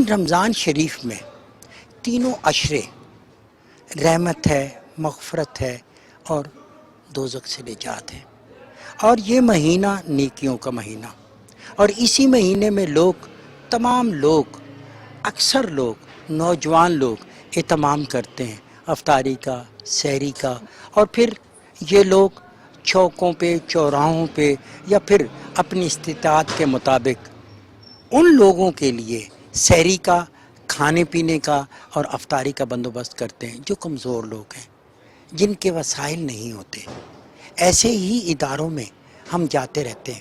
رمضان شریف میں تینوں عشرے رحمت ہے، مغفرت ہے اور دوزخ سے نجات ہے، اور یہ مہینہ نیکیوں کا مہینہ، اور اسی مہینے میں تمام لوگ اکثر لوگ نوجوان لوگ اہتمام کرتے ہیں افطاری کا، سحری کا، اور پھر یہ لوگ چوکوں پہ، چوراہوں پہ، یا پھر اپنی استطاعت کے مطابق ان لوگوں کے لیے سحری کا، کھانے پینے کا اور افطاری کا بندوبست کرتے ہیں جو کمزور لوگ ہیں، جن کے وسائل نہیں ہوتے۔ ایسے ہی اداروں میں ہم جاتے رہتے ہیں،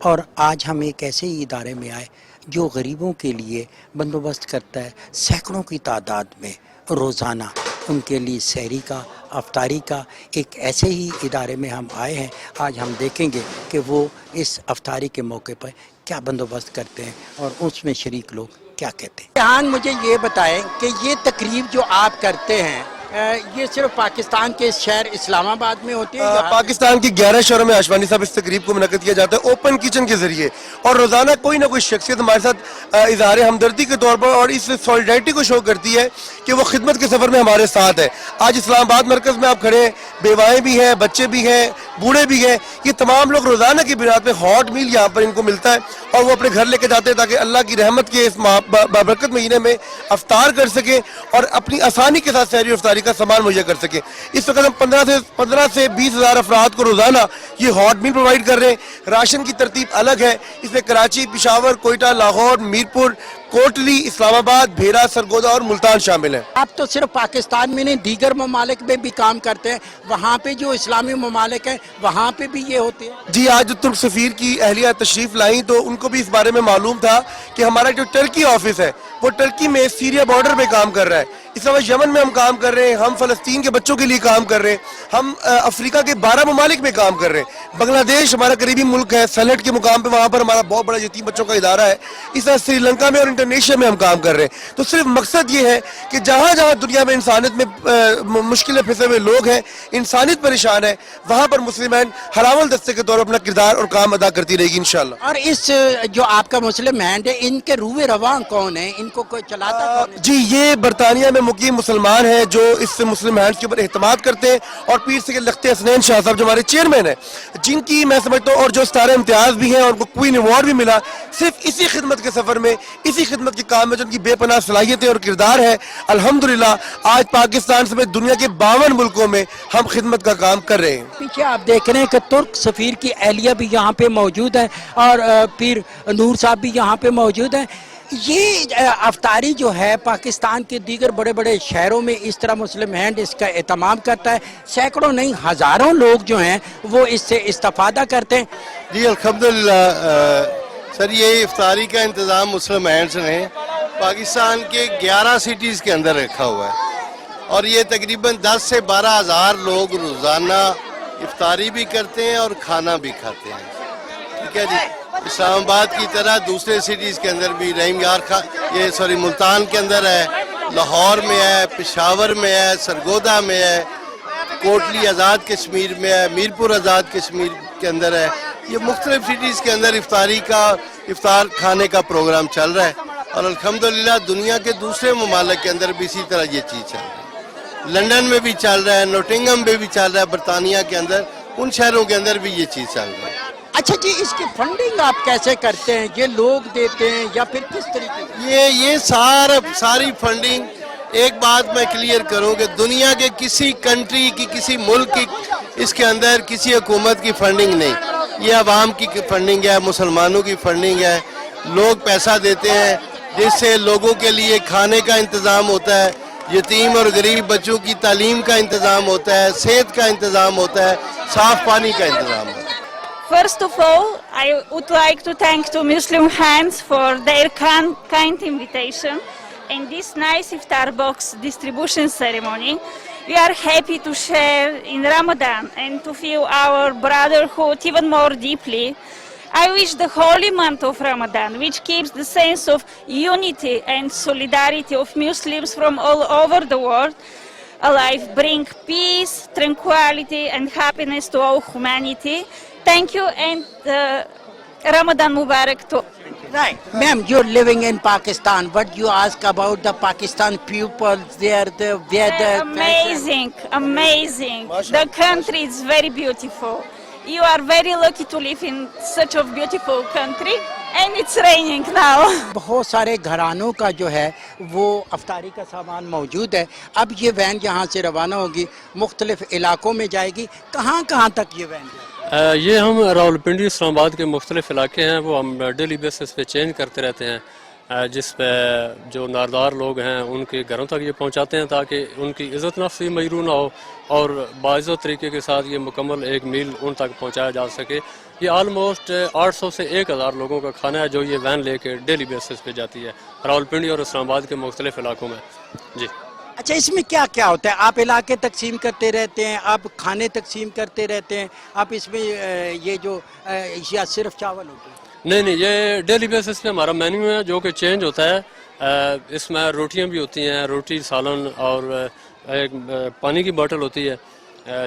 اور آج ہم ایک ایسے ہی ادارے میں آئے جو غریبوں کے لیے بندوبست کرتا ہے سینکڑوں کی تعداد میں روزانہ ان کے لیے سحری کا، افطاری کا۔ ایک ایسے ہی ادارے میں ہم آئے ہیں، آج ہم دیکھیں گے کہ وہ اس افطاری کے موقع پر کیا بندوبست کرتے ہیں اور اس میں شریک لوگ کیا کہتے ہیں۔ جہان مجھے یہ بتائیں کہ یہ تقریب جو آپ کرتے ہیں یہ صرف پاکستان کے شہر اسلام آباد میں ہوتی ہے؟ پاکستان کی 11 شہروں میں آشوانی صاحب اس تقریب کو منعقد کیا جاتا ہے اوپن کچن کے ذریعے، اور روزانہ کوئی نہ کوئی شخصیت ہمارے ساتھ اظہار ہمدردی کے طور پر اور اس سولیڈیرٹی کو شو کرتی ہے کہ وہ خدمت کے سفر میں ہمارے ساتھ ہے۔ آج اسلام آباد مرکز میں آپ کھڑے ہیں، بیوائیں بھی ہیں، بچے بھی ہیں، بوڑھے بھی ہیں، یہ تمام لوگ روزانہ کی بنیاد پہ ہاٹ میل یہاں پر ان کو ملتا ہے اور وہ اپنے گھر لے کے جاتے ہیں تاکہ اللہ کی رحمت کے اس بابرکت مہینے میں افطار کر سکیں اور اپنی آسانی کے ساتھ سحری و افطاری کا سامان مہیا کر سکیں۔ اس وقت ہم 15 سے 20 ہزار افراد کو روزانہ یہ ہاٹ میل پرووائڈ کر رہے ہیں۔ راشن کی ترتیب الگ ہے، اس میں کراچی، پشاور، کوئٹہ، لاہور، میرپور، کوٹلی، اسلام آباد، بھیرا، سرگودا اور ملتان شامل ہیں۔ آپ تو صرف پاکستان میں نہیں، دیگر ممالک میں بھی کام کرتے ہیں، وہاں پہ جو اسلامی ممالک ہیں وہاں پہ بھی یہ ہوتے ہیں؟ جی، آج جو ترک سفیر کی اہلیہ تشریف لائیں تو ان کو بھی اس بارے میں معلوم تھا کہ ہمارا جو ٹرکی آفس ہے وہ ٹرکی میں سیریا بارڈر پہ کام کر رہا ہے، اس طرح یمن میں ہم کام کر رہے ہیں، ہم فلسطین کے بچوں کے لیے کام کر رہے ہیں، ہم افریقہ کے 12 ممالک میں کام کر رہے ہیں، بنگلہ دیش ہمارا قریبی ملک ہے، سلٹ کے مقام پہ وہاں پر ہمارا بہت بڑا یتیم بچوں کا ادارہ ہے، اس طرح سری لنکا میں اور انڈونیشیا میں ہم کام کر رہے ہیں۔ تو صرف مقصد یہ ہے کہ جہاں جہاں دنیا میں انسانیت میں مشکلیں پھنسے ہوئے لوگ ہیں، انسانیت پریشان ہے، وہاں پر مسلمین ہراول دستے کے طور پر اپنا کردار اور کام ادا کرتی رہے گی انشاءاللہ۔ اور اس جو آپ کا مسلم ہینڈ ہے، ان کے روح رواں کون ہے؟ ان کو کوئی چلاتا کون ہے؟ جی، یہ برطانیہ میں مقیم مسلمان ہیں جو اس مسلم ہینڈز کے اوپر اعتماد کرتے ہیں، اور پیر سید لخت حسنین شاہ صاحب جو ہمارے چیئرمین ہیں، جن کی میں سمجھتا ہوں اور جو ستارہ امتیاز بھی ہیں اور ان کو کوئین ایوارڈ بھی ملا، صرف اسی خدمت کے سفر میں، اسی خدمت کے کام میں جو ان کی بے پناہ صلاحیتیں اور کردار ہے، الحمدللہ آج پاکستان سمیت دنیا کے 52 ملکوں میں ہم خدمت کا کام کر رہے ہیں۔ پیچھے آپ دیکھ رہے ہیں کہ ترک سفیر کی اہلیہ بھی یہاں پہ موجود ہے اور پیر نور صاحب بھی یہاں پہ موجود ہیں۔ یہ افطاری جو ہے پاکستان کے دیگر بڑے بڑے شہروں میں اس طرح مسلم ہینڈ اس کا اہتمام کرتا ہے، سینکڑوں نہیں ہزاروں لوگ جو ہیں وہ اس سے استفادہ کرتے ہیں۔ جی الحمدللہ سر، یہ افطاری کا انتظام مسلم ہینڈز نے پاکستان کے 11 سٹیز کے اندر رکھا ہوا ہے، اور یہ تقریباً 10 سے 12 ہزار لوگ روزانہ افطاری بھی کرتے ہیں اور کھانا بھی کھاتے ہیں۔ ٹھیک ہے جی، اسلام آباد کی طرح دوسرے سٹیز کے اندر بھی رحیم یار ملتان کے اندر ہے، لاہور میں ہے، پشاور میں ہے، سرگودا میں ہے، کوٹلی آزاد کشمیر میں ہے، میرپور آزاد کشمیر کے اندر ہے۔ یہ مختلف سٹیز کے اندر افطار کھانے کا پروگرام چل رہا ہے، اور الحمدللہ دنیا کے دوسرے ممالک کے اندر بھی اسی طرح یہ چیز چل رہی ہے۔ لنڈن میں بھی چل رہا ہے، نوٹنگم میں بھی چل رہا ہے، برطانیہ کے اندر، ان شہروں کے اندر بھی یہ چیز چل رہی ہے۔ اچھا جی، اس کی فنڈنگ آپ کیسے کرتے ہیں؟ یہ لوگ دیتے ہیں یا پھر کس طریقے سے؟ یہ ساری فنڈنگ، ایک بات میں کلیئر کروں کہ دنیا کے کسی کنٹری کی، کسی ملک کی اس کے اندر کسی حکومت کی فنڈنگ نہیں، یہ عوام کی فنڈنگ ہے، مسلمانوں کی فنڈنگ ہے۔ لوگ پیسہ دیتے ہیں جس سے لوگوں کے لیے کھانے کا انتظام ہوتا ہے، یتیم اور غریب بچوں کی تعلیم کا انتظام ہوتا ہے، صحت کا انتظام ہوتا ہے، صاف پانی کا انتظام ہوتا ہے۔ First of all, I would like to thank to Muslim Hands for their kind invitation and this nice iftar box distribution ceremony. We are happy to share in Ramadan and to feel our brotherhood even more deeply. I wish the holy month of Ramadan, which keeps the sense of unity and solidarity of Muslims from all over the world alive, bring peace, tranquility and happiness to all humanity. Thank you, and Ramadan Mubarak to Right, ma'am, you're living in Pakistan. What you ask about the Pakistan pupils? They are the where the Amazing, amazing. The country is very beautiful. You are very lucky to live in such a beautiful country, and it's raining now. بہت سارے گھرانوں کا جو ہے وہ افطاری کا سامان موجود ہے. اب یہ وین یہاں سے روانہ ہوگی, مختلف علاقوں میں جائے گی. کہاں کہاں تک یہ وین جائے گی؟ یہ ہم راولپنڈی اسلام آباد کے مختلف علاقے ہیں وہ ہم ڈیلی بیسس پہ چینج کرتے رہتے ہیں, جس پہ جو ناردار لوگ ہیں ان کے گھروں تک یہ پہنچاتے ہیں تاکہ ان کی عزت نفسی مجروح نہ ہو اور باعزت طریقے کے ساتھ یہ مکمل ایک میل ان تک پہنچایا جا سکے. یہ آلموسٹ 800 سے 1000 لوگوں کا کھانا ہے جو یہ وین لے کے ڈیلی بیسس پہ جاتی ہے راولپنڈی اور اسلام آباد کے مختلف علاقوں میں. جی اچھا, اس میں کیا کیا ہوتا ہے؟ آپ علاقے تقسیم کرتے رہتے ہیں, آپ کھانے تقسیم کرتے رہتے ہیں, آپ اس میں یہ جو یا صرف چاول ہوتے ہیں؟ نہیں, یہ ڈیلی بیسس پہ ہمارا مینیو ہے جو کہ چینج ہوتا ہے. اس میں روٹیاں بھی ہوتی ہیں, روٹی سالن اور ایک پانی کی باٹل ہوتی ہے.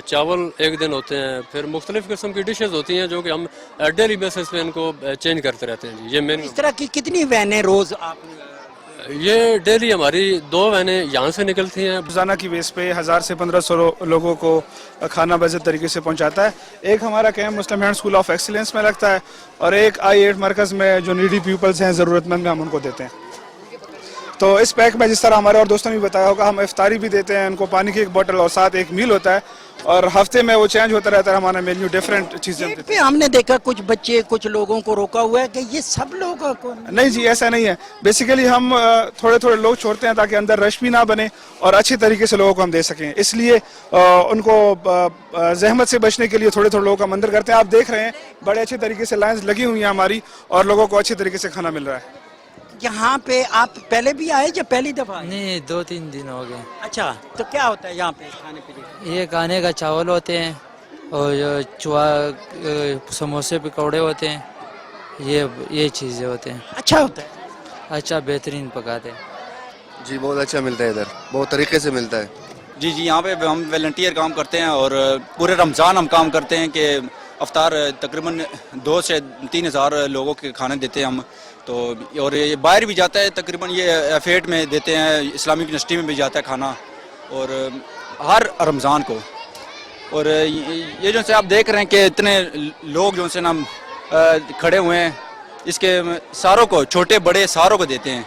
چاول ایک دن ہوتے ہیں, پھر مختلف قسم کی ڈشز ہوتی ہیں جو کہ ہم ڈیلی بیسس پہ ان کو چینج کرتے رہتے ہیں. جی, یہ مینیو. اس طرح کی کتنی وینیں روز آپ؟ یہ ڈیلی ہماری 2 وینیں یہاں سے نکلتی ہیں. روزانہ کی بیس پہ 1000 سے 1500 لوگوں کو کھانا باضابطہ طریقے سے پہنچاتا ہے. ایک ہمارا camp Muslim hand school of excellence میں لگتا ہے اور ایک I8 مرکز میں جو نیڈی پیپلز ہیں, ضرورت مند میں ہم ان کو دیتے ہیں. تو اس پیک میں جس طرح ہمارے اور دوستوں نے بھی بتایا ہوگا, ہم افطاری بھی دیتے ہیں ان کو, پانی کی ایک بوٹل اور ساتھ ایک میل ہوتا ہے, اور ہفتے میں وہ چینج ہوتا رہتا ہے. ہمارا مینیو ڈفرینٹ چیزیں پہ ہم نے دیکھا کچھ بچے کچھ لوگوں کو روکا ہوا ہے کہ یہ سب لوگ کو نہیں جی, ایسا نہیں ہے. بیسیکلی ہم تھوڑے تھوڑے لوگ چھوڑتے ہیں تاکہ اندر رش بھی نہ بنے اور اچھے طریقے سے لوگوں کو ہم دے سکیں. اس لیے ان کو زحمت سے بچنے کے لیے تھوڑے تھوڑے لوگوں کو ہم اندر کرتے ہیں. آپ دیکھ رہے ہیں بڑے اچھے طریقے سے لائنز لگی ہوئی ہیں ہماری, اور لوگوں کو اچھے طریقے سے کھانا مل رہا ہے. یہاں پہ آپ پہلے بھی آئے یا پہلی دفعہ آئے؟ نہیں, 2-3 دن ہو گئے. اچھا, تو کیا ہوتا ہے یہاں پہ کھانے پینے؟ یہ کھانے کا چاول ہوتے ہیں اور سموسے پکوڑے ہوتے ہیں, یہ چیزیں ہوتے ہیں. اچھا ہوتا ہے. اچھا, بہترین پکاتے ہیں. جی, بہت اچھا ملتا ہے ادھر, بہت طریقے سے ملتا ہے. جی, یہاں پہ ہم والنٹیئر کام کرتے ہیں اور پورے رمضان ہم کام کرتے ہیں کہ افطار تقریباً 2 سے 3 ہزار لوگوں کے کھانے دیتے ہیں ہم. تو اور یہ باہر بھی جاتا ہے, تقریباً یہ F8 میں دیتے ہیں, اسلامک یونیورسٹی میں بھی جاتا ہے کھانا, اور ہر رمضان کو. اور یہ جو سے آپ دیکھ رہے ہیں کہ اتنے لوگ جو سے نا کھڑے ہوئے ہیں, اس کے ساروں کو, چھوٹے بڑے ساروں کو دیتے ہیں.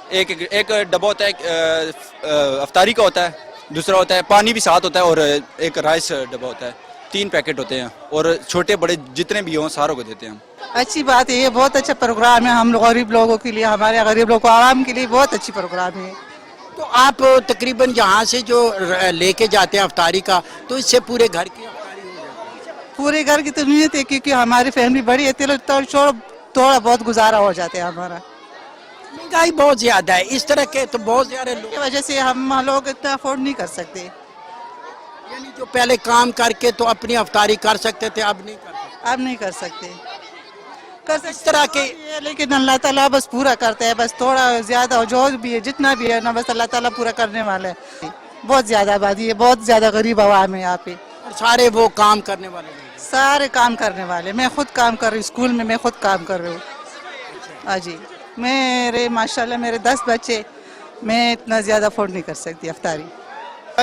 ایک ڈبہ ہوتا ہے افطاری کا ہوتا ہے, دوسرا ہوتا ہے پانی بھی ساتھ ہوتا ہے, اور ایک رائس ڈبہ ہوتا ہے. 3 پیکٹ ہوتے ہیں اور چھوٹے بڑے جتنے بھی ہوں ساروں کو دیتے ہیں ہم. اچھی بات ہے, یہ بہت اچھا پروگرام ہے ہم لوگ غریب لوگوں کے لیے, ہمارے غریب لوگوں کو عوام کے لیے بہت اچھی پروگرام ہے. تو آپ تقریباً یہاں سے جو لے کے جاتے ہیں افطاری کا, تو اس سے پورے گھر کی افطاری ہو جاتی ہے؟ پورے گھر کی تو نیت ہے کیونکہ ہماری فیملی بڑی ہے, تھوڑا بہت گزارا ہو جاتا ہے ہمارا. مہنگائی بہت زیادہ ہے, اس طرح کے تو بہت زیادہ کی لوگ, وجہ سے ہم لوگ اتنا افورڈ نہیں کر سکتے. یعنی جو پہلے کام کر کے تو اپنی افطاری کر سکتے تھے, اب نہیں کر سکتے. اب نہیں کر سکتے. اس طرح کے لیکن اللہ تعالیٰ بس پورا کرتا ہے, بس تھوڑا زیادہ جو بھی ہے جتنا بھی ہے نا, بس اللہ تعالیٰ پورا کرنے والا ہے. بہت زیادہ آبادی ہے, بہت زیادہ غریب عوام ہے یہاں پہ. سارے وہ کام کرنے والے لوگ, سارے کام کرنے والے. میں خود کام کر رہی ہوں اسکول میں, میں خود کام کر رہی ہوں. ہاں جی, میرے ماشاءاللہ میرے 10 بچے, میں اتنا زیادہ افورڈ نہیں کر سکتی افطاری.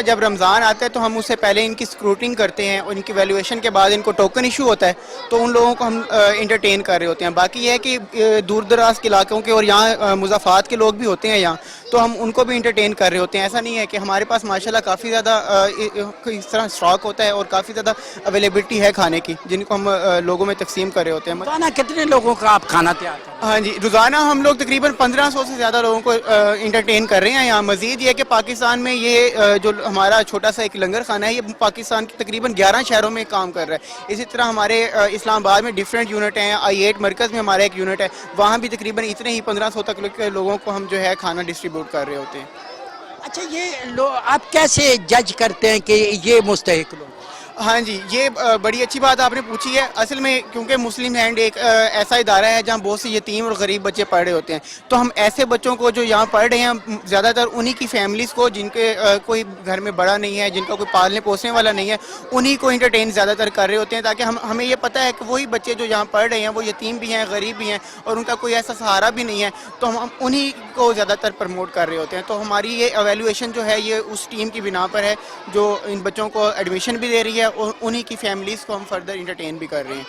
جب رمضان آتا ہے تو ہم اس سے پہلے ان کی اسکروٹنگ کرتے ہیں, اور ان کی ویلیویشن کے بعد ان کو ٹوکن ایشو ہوتا ہے, تو ان لوگوں کو ہم انٹرٹین کر رہے ہوتے ہیں. باقی یہ ہے کہ دور دراز کے علاقوں کے اور یہاں مضافات کے لوگ بھی ہوتے ہیں یہاں, تو ہم ان کو بھی انٹرٹین کر رہے ہوتے ہیں. ایسا نہیں ہے کہ ہمارے پاس ماشاءاللہ کافی زیادہ اس طرح اسٹاک ہوتا ہے اور کافی زیادہ اویلیبلٹی ہے کھانے کی, جن کو ہم لوگوں میں تقسیم کر رہے ہوتے ہیں. روزانہ کتنے لوگوں کا آپ کھانا تیار کرتے ہیں؟ ہاں جی, روزانہ ہم لوگ تقریباً 1500 سے زیادہ لوگوں کو انٹرٹین کر رہے ہیں یہاں. مزید یہ کہ پاکستان میں یہ جو ہمارا چھوٹا سا ایک لنگر خانہ ہے, یہ پاکستان کے تقریباً 11 شہروں میں کام کر رہا ہے. اسی طرح ہمارے اسلام آباد میں ڈفرینٹ یونٹ ہیں, I8 مرکز میں ہمارا ایک یونٹ ہے, وہاں بھی تقریباً اتنے ہی 1500 تک کے لوگوں کو ہم جو ہے کھانا ڈسٹریبیوٹ کر رہے ہوتے ہیں. اچھا, یہ آپ کیسے جج کرتے ہیں کہ یہ مستحق لوگ؟ ہاں جی، یہ بڑی اچھی بات آپ نے پوچھی ہے. اصل میں کیونکہ مسلم ہینڈ ایک ایسا ادارہ ہے جہاں بہت سے یتیم اور غریب بچے پڑھ رہے ہوتے ہیں، تو ہم ایسے بچوں کو جو یہاں پڑھ رہے ہیں زیادہ تر انہی کی فیملیز کو جن کے کوئی گھر میں بڑا نہیں ہے، جن کا کوئی پالنے پوسنے والا نہیں ہے، انہی کو انٹرٹین زیادہ تر کر رہے ہوتے ہیں، تاکہ ہمیں یہ پتہ ہے کہ وہی بچے جو یہاں پڑھ رہے ہیں وہ یتیم بھی ہیں، غریب بھی ہیں، اور ان کا کوئی ایسا سہارا بھی نہیں ہے، تو ہم انہی کو زیادہ تر پروموٹ کر رہے ہوتے ہیں. تو ہماری یہ ایویلویشن جو ہے یہ اس ٹیم کی بنا پر ہے جو ان بچوں کو ایڈمیشن بھی دے رہی ہے اور انہی کی فیملیز کو ہم فردر انٹرٹین بھی کر رہے ہیں.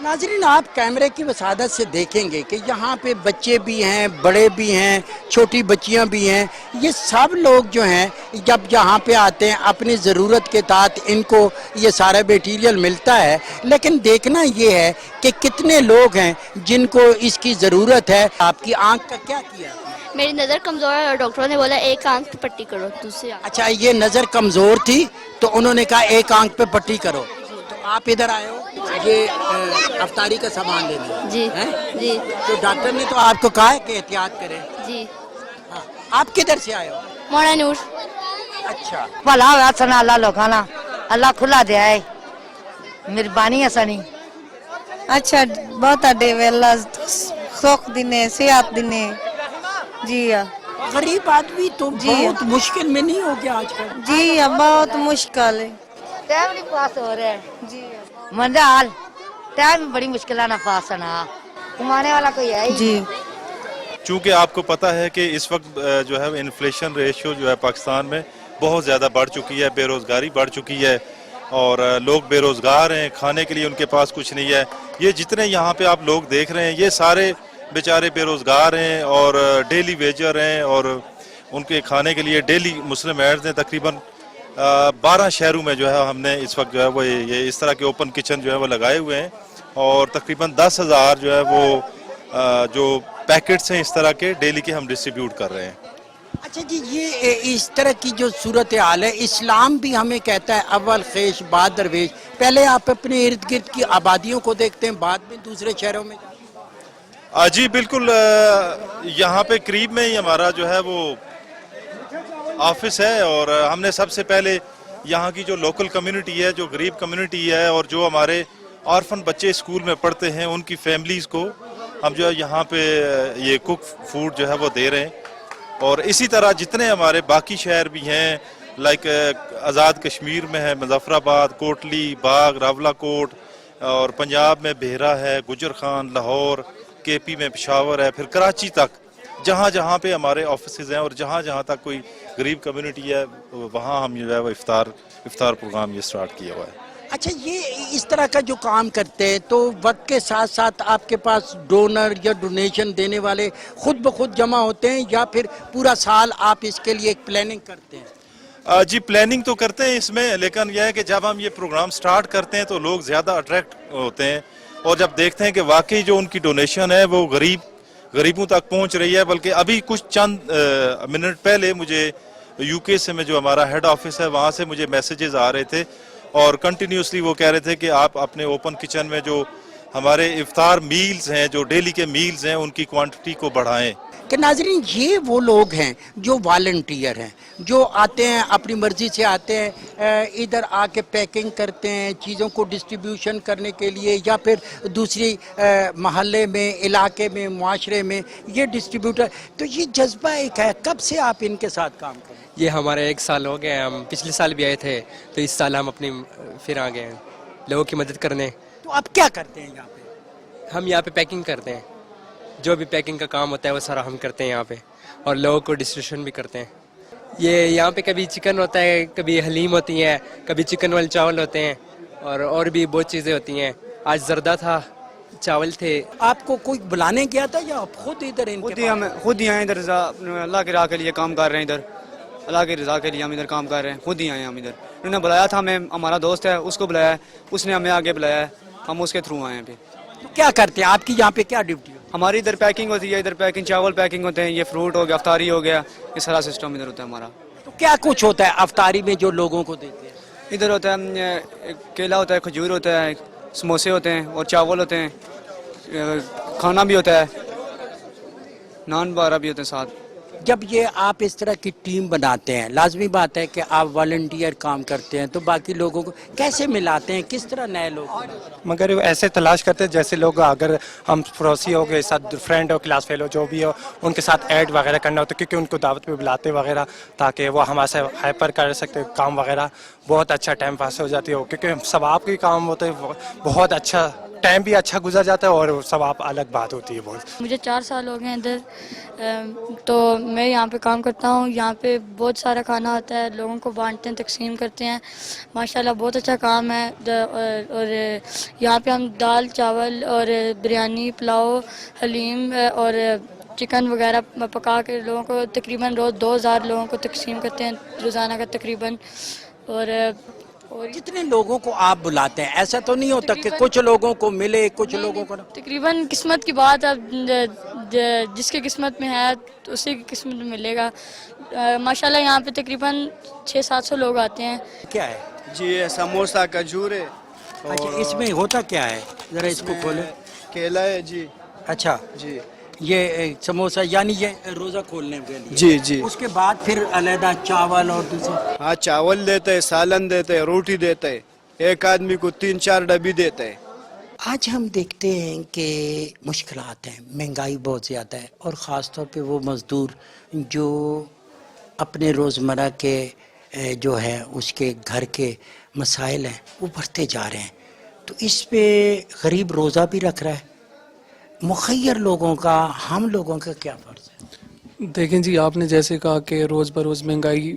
ناظرین، آپ کیمرے کی وسادت سے دیکھیں گے کہ یہاں پہ بچے بھی ہیں، بڑے بھی ہیں، چھوٹی بچیاں بھی ہیں. یہ سب لوگ جو ہیں جب یہاں پہ آتے ہیں اپنی ضرورت کے تحت ان کو یہ سارا میٹیریل ملتا ہے، لیکن دیکھنا یہ ہے کہ کتنے لوگ ہیں جن کو اس کی ضرورت ہے. آپ کی آنکھ کا کیا کیا؟ میری نظر کمزور ہے اور ڈاکٹروں نے بولا ایک آنکھ پہ پٹی کرو، دوسری آنکھ. اچھا، یہ نظر کمزور تھی تو انہوں نے کہا ایک آنکھ پہ پٹی کرو. تو آپ ادھر آئے ہو یہ افطاری کا سامان لینا؟ جی جی تو ڈاکٹر نے تو آپ کو کہا ہے کہ احتیاط کریں. جی. ہاں، آپ کدھر سے آئے ہو؟ مونا نور. اچھا، بھلا ہوا سنا اللہ لوکانا اللہ کھلا دیا ہے مہربانی ہے سنی. اچھا، بہت اڈے اللہ سوکھ دینے صحت دینے. جی غریب آدمی تو بہت مشکل میں نہیں ہو گیا آج کل؟ جی بہت مشکل ہے. ٹائم نہیں پاس ہو رہا ہے جی منڈا حال ٹائم بڑی مشکل ہے نا پاس ہونا کمانے والا کوئی ہے ہی. جی چونکہ آپ کو پتہ ہے کہ اس وقت جو ہے انفلیشن ریشیو جو ہے پاکستان میں بہت زیادہ بڑھ چکی ہے، بے روزگاری بڑھ چکی ہے اور لوگ بے روزگار ہیں، کھانے کے لیے ان کے پاس کچھ نہیں ہے. یہ جتنے یہاں پہ آپ لوگ دیکھ رہے ہیں یہ سارے بیچارے بے روزگار ہیں اور ڈیلی ویجر ہیں اور ان کے کھانے کے لیے ڈیلی مسلم ایڈز ہیں. تقریباً 12 شہروں میں جو ہے ہم نے اس وقت جو ہے وہ یہ اس طرح کے اوپن کچن جو ہے وہ لگائے ہوئے ہیں اور تقریباً 10,000 جو ہے وہ جو پیکٹس ہیں اس طرح کے ڈیلی کے ہم ڈسٹریبیوٹ کر رہے ہیں. اچھا جی، یہ اس طرح کی جو صورتحال ہے، اسلام بھی ہمیں کہتا ہے اول خیش بعد درویش. پہلے آپ اپنے ارد گرد کی آبادیوں کو دیکھتے ہیں، بعد میں دوسرے شہروں میں. جی بالکل، یہاں پہ قریب میں ہی ہمارا جو ہے وہ آفس ہے اور ہم نے سب سے پہلے یہاں کی جو لوکل کمیونٹی ہے، جو غریب کمیونٹی ہے اور جو ہمارے آرفن بچے اسکول میں پڑھتے ہیں ان کی فیملیز کو ہم جو ہے یہاں پہ یہ کوک فوڈ جو ہے وہ دے رہے ہیں. اور اسی طرح جتنے ہمارے باقی شہر بھی ہیں لائک آزاد کشمیر میں ہے مظفر آباد، کوٹلی، باغ، راولہ کوٹ اور پنجاب میں بہرا ہے، گجر خان، لاہور، کے پی میں پشاور ہے، پھر کراچی تک جہاں جہاں پہ ہمارے آفیسز ہیں اور جہاں جہاں تک کوئی غریب کمیونٹی ہے وہاں ہم جو ہے وہ افطار پروگرام یہ سٹارٹ کیا ہوا ہے. اچھا، یہ اس طرح کا جو کام کرتے ہیں تو وقت کے ساتھ ساتھ آپ کے پاس ڈونر یا ڈونیشن دینے والے خود بخود جمع ہوتے ہیں یا پھر پورا سال آپ اس کے لیے ایک پلاننگ کرتے ہیں؟ جی پلاننگ تو کرتے ہیں اس میں، لیکن یہ ہے کہ جب ہم یہ پروگرام سٹارٹ کرتے ہیں تو لوگ زیادہ اٹریکٹ ہوتے ہیں اور جب دیکھتے ہیں کہ واقعی جو ان کی ڈونیشن ہے وہ غریبوں تک پہنچ رہی ہے. بلکہ ابھی کچھ چند منٹ پہلے مجھے یو کے سے میں جو ہمارا ہیڈ آفس ہے وہاں سے مجھے میسیجز آ رہے تھے اور کنٹینیوسلی وہ کہہ رہے تھے کہ آپ اپنے اوپن کچن میں جو ہمارے افطار میلز ہیں، جو ڈیلی کے میلز ہیں، ان کی کوانٹٹی کو بڑھائیں. کہ ناظرین، یہ وہ لوگ ہیں جو والنٹیئر ہیں، جو آتے ہیں اپنی مرضی سے آتے ہیں، ادھر آ کے پیکنگ کرتے ہیں چیزوں کو ڈسٹریبیوشن کرنے کے لیے یا پھر دوسری محلے میں، علاقے میں، معاشرے میں یہ ڈسٹریبیوٹر. تو یہ جذبہ ایک ہے. کب سے آپ ان کے ساتھ کام کریں؟ یہ ہمارا 1 سال ہو گیا. ہم پچھلے سال بھی آئے تھے تو اس سال ہم اپنی پھر آ گئے ہیں لوگوں کی مدد کرنے. تو آپ کیا کرتے ہیں یہاں پہ؟ ہم یہاں پہ پیکنگ کرتے ہیں، جو بھی پیکنگ کا کام ہوتا ہے وہ سارا ہم کرتے ہیں یہاں پہ اور لوگوں کو ڈسٹریبیوشن بھی کرتے ہیں. یہ یہاں پہ کبھی چکن ہوتا ہے، کبھی حلیم ہوتی ہیں، کبھی چکن والے چاول ہوتے ہیں اور بھی بہت چیزیں ہوتی ہیں. آج زردہ تھا، چاول تھے. آپ کو کوئی بلانے گیا تھا یا آپ خود ادھر خود ہی آئے ادھر اللہ کی راہ کے لیے کام کر رہے ہیں. ادھر اللہ کی رضا کے لیے ہم ادھر کام کر رہے ہیں. خود ہی آئے ہیں ہم ادھر. انہوں نے بلایا تھا، ہمیں ہمارا دوست ہے اس کو بلایا ہے، اس نے ہمیں آگے بلایا ہے، ہم اس کے تھرو آئے ہیں. پھر کیا کرتے ہیں؟ آپ کی یہاں پہ کیا ڈیوٹی ہے؟ ہماری ادھر پیکنگ ہوتی ہے، ادھر پیکنگ چاول پیکنگ ہوتے ہیں، یہ فروٹ ہو گیا، افطاری ہو گیا، یہ سارا سسٹم ادھر ہوتا ہے ہمارا. تو کیا کچھ ہوتا ہے افطاری میں جو لوگوں کو دیتے ہیں؟ ادھر ہوتا ہے کیلا ہوتا ہے، کھجور ہوتا ہے، سموسے ہوتے ہیں اور چاول ہوتے ہیں، کھانا بھی ہوتا ہے، نان بارہ بھی ہوتے ہیں ساتھ. جب یہ آپ اس طرح کی ٹیم بناتے ہیں، لازمی بات ہے کہ آپ والنٹیئر کام کرتے ہیں، تو باقی لوگوں کو کیسے ملاتے ہیں، کس طرح نئے لوگ؟ مگر ایسے تلاش کرتے ہیں جیسے لوگ اگر ہم پڑوسی ہو گئے ساتھ فرینڈ ہو کلاس فیلو جو بھی ہو ان کے ساتھ ایڈ وغیرہ کرنا ہوتا ہے کیونکہ ان کو دعوت پہ بلاتے وغیرہ تاکہ وہ ہمارے سے ہائپر کر سکتے کام وغیرہ، بہت اچھا ٹائم پاس ہو جاتی ہو کیونکہ ثواب کے کام ہوتے ہیں، بہت اچھا ٹائم بھی اچھا گزر جاتا ہے اور ثواب الگ بات ہوتی ہے بہت۔ مجھے 4 سال ہو گئے ہیں ادھر، تو میں یہاں پہ کام کرتا ہوں۔ یہاں پہ بہت سارا کھانا ہوتا ہے، لوگوں کو بانٹتے ہیں، تقسیم کرتے ہیں، ماشاءاللہ بہت اچھا کام ہے۔ اور یہاں پہ ہم دال چاول اور بریانی پلاؤ حلیم اور چکن وغیرہ پکا کے لوگوں کو تقریباً روز 2000 لوگوں کو تقسیم کرتے ہیں روزانہ کا تقریباً۔ اور کتنے لوگوں کو آپ بلاتے ہیں؟ ایسا تو نہیں ہوتا کہ کچھ لوگوں کو ملے کچھ لوگوں کو؟ تقریباً قسمت کی بات، اب جس کے قسمت میں ہے تو اسی کی قسمت میں ملے گا۔ ماشاءاللہ یہاں پہ تقریباً 600-700 لوگ آتے ہیں۔ کیا ہے جی سموسہ کھجور ہے، اچھا اس میں ہوتا کیا ہے؟ ذرا اس کو کھولیں۔ کیلا ہے جی۔ اچھا جی یہ سموسہ یعنی یہ روزہ کھولنے کے لیے؟ جی جی۔ اس کے بعد پھر علیحدہ چاول اور دوسرے؟ ہاں چاول دیتے ہیں، سالن دیتے ہیں، روٹی دیتے ہیں، ایک آدمی کو 3-4 ڈبی دیتے ہیں۔ آج ہم دیکھتے ہیں کہ مشکلات ہیں، مہنگائی بہت زیادہ ہے، اور خاص طور پہ وہ مزدور جو اپنے روزمرہ کے جو ہے اس کے گھر کے مسائل ہیں وہ بڑھتے جا رہے ہیں، تو اس پہ غریب روزہ بھی رکھ رہا ہے۔ مخیر لوگوں کا، ہم لوگوں کا کیا فرض ہے؟ دیکھیں جی، آپ نے جیسے کہا کہ روز بروز مہنگائی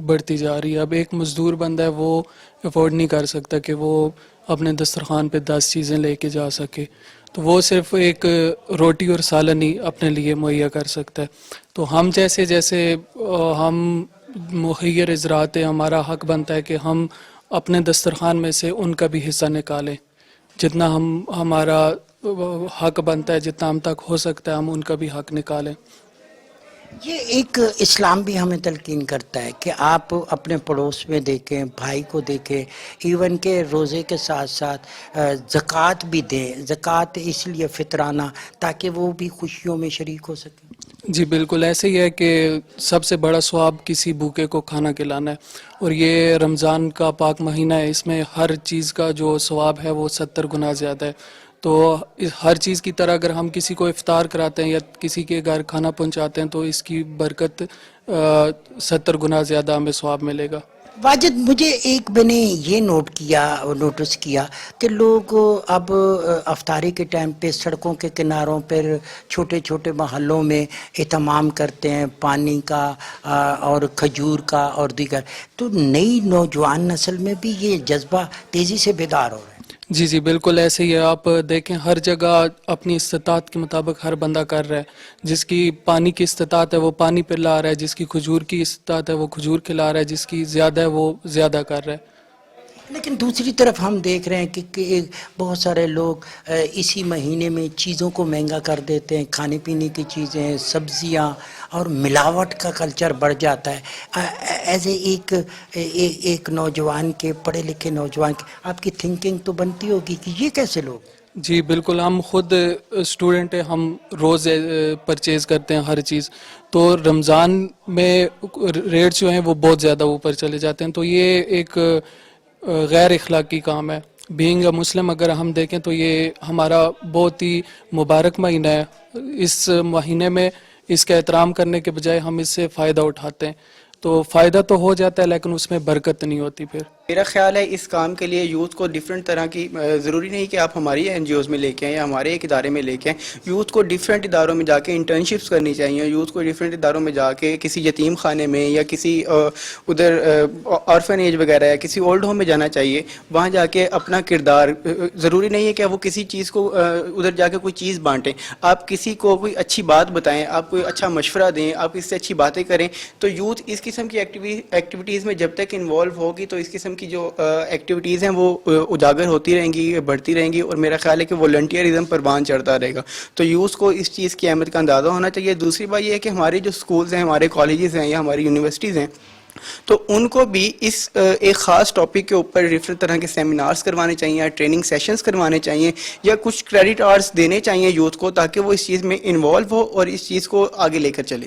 بڑھتی جا رہی ہے۔ اب ایک مزدور بندہ ہے وہ افورڈ نہیں کر سکتا کہ وہ اپنے دسترخوان پہ 10 چیزیں لے کے جا سکے، تو وہ صرف ایک روٹی اور سالن ہی اپنے لیے مہیا کر سکتا ہے۔ تو ہم جیسے ہم مخیر حضرات ہیں، ہمارا حق بنتا ہے کہ ہم اپنے دسترخوان میں سے ان کا بھی حصہ نکالیں، جتنا ہمارا حق بنتا ہے، جتنا ہم تک ہو سکتا ہے ہم ان کا بھی حق نکالیں۔ یہ ایک اسلام بھی ہمیں تلقین کرتا ہے کہ آپ اپنے پڑوس میں دیکھیں، بھائی کو دیکھیں، ایون کہ روزے کے ساتھ ساتھ زکوٰۃ بھی دیں۔ زکوٰۃ اس لیے فطرانہ تاکہ وہ بھی خوشیوں میں شریک ہو سکیں۔ جی بالکل ایسے ہی ہے کہ سب سے بڑا ثواب کسی بھوکے کو کھانا کھلانا ہے، اور یہ رمضان کا پاک مہینہ ہے، اس میں ہر چیز کا جو ثواب ہے وہ 70 گنا زیادہ ہے۔ تو ہر چیز کی طرح اگر ہم کسی کو افطار کراتے ہیں یا کسی کے گھر کھانا پہنچاتے ہیں تو اس کی برکت 70 گنا زیادہ ہمیں ثواب ملے گا۔ واجد، مجھے ایک میں نے یہ نوٹس کیا کہ لوگ اب افطاری کے ٹائم پہ سڑکوں کے کناروں پر چھوٹے چھوٹے محلوں میں اہتمام کرتے ہیں پانی کا اور کھجور کا اور دیگر، تو نئی نوجوان نسل میں بھی یہ جذبہ تیزی سے بیدار ہو رہا ہے۔ جی جی بالکل ایسے ہی ہے۔ آپ دیکھیں ہر جگہ اپنی استطاعت کے مطابق ہر بندہ کر رہا ہے، جس کی پانی کی استطاعت ہے وہ پانی پلا رہا ہے، جس کی کھجور کی استطاعت ہے وہ کھجور کھلا رہا ہے، جس کی زیادہ ہے وہ زیادہ کر رہا ہے۔ لیکن دوسری طرف ہم دیکھ رہے ہیں کہ بہت سارے لوگ اسی مہینے میں چیزوں کو مہنگا کر دیتے ہیں، کھانے پینے کی چیزیں، سبزیاں، اور ملاوٹ کا کلچر بڑھ جاتا ہے۔ ایز ایک نوجوان کے، پڑھے لکھے نوجوان کے، آپ کی تھنکنگ تو بنتی ہوگی کہ یہ کیسے لوگ؟ جی بالکل، ہم خود اسٹوڈنٹ ہیں، ہم روز پرچیز کرتے ہیں ہر چیز، تو رمضان میں ریٹس جو ہیں وہ بہت زیادہ اوپر چلے جاتے ہیں، تو یہ ایک غیر اخلاقی کام ہے۔ بینگ اے مسلم اگر ہم دیکھیں تو یہ ہمارا بہت ہی مبارک مہینہ ہے، اس مہینے میں اس کا احترام کرنے کے بجائے ہم اس سے فائدہ اٹھاتے ہیں، تو فائدہ تو ہو جاتا ہے لیکن اس میں برکت نہیں ہوتی پھر۔ میرا خیال ہے اس کام کے لیے یوتھ کو ڈیفرنٹ طرح کی، ضروری نہیں کہ آپ ہماری این جی اوز میں لے کے آئیں یا ہمارے ایک ادارے میں لے کے آئیں، یوتھ کو ڈیفرنٹ اداروں میں جا کے انٹرنشپس کرنی چاہیے، یوتھ کو ڈیفرنٹ اداروں میں جا کے کسی یتیم خانے میں یا کسی ادھر آرفن ایج وغیرہ یا کسی اولڈ ہوم میں جانا چاہیے، وہاں جا کے اپنا کردار، ضروری نہیں ہے کہ وہ کسی چیز کو ادھر جا کے کوئی چیز بانٹیں، آپ کسی کو کوئی اچھی بات بتائیں، آپ کوئی اچھا مشورہ دیں، آپ اس سے اچھی باتیں کریں، تو یوتھ اس قسم کی ایکٹیویٹیز میں جب تک انوالو ہوگی تو اس قسم کی جو ایکٹیویٹیز ہیں وہ اجاگر ہوتی رہیں گی، بڑھتی رہیں گی، اور میرا خیال ہے کہ والنٹیئرزم پروان چڑھتا رہے گا، تو یوتھ کو اس چیز کی اہمیت کا اندازہ ہونا چاہیے۔ دوسری بات یہ ہے کہ ہمارے جو سکولز ہیں، ہمارے کالجز ہیں یا ہماری یونیورسٹیز ہیں، تو ان کو بھی اس ایک خاص ٹاپک کے اوپر ڈفرنٹ طرح کے سیمینارز کروانے چاہیے یا ٹریننگ سیشنز کروانے چاہیے یا کچھ کریڈٹ آرز دینے چاہیے یوتھ کو، تاکہ وہ اس چیز میں انوالو ہو اور اس چیز کو آگے لے کر چلے۔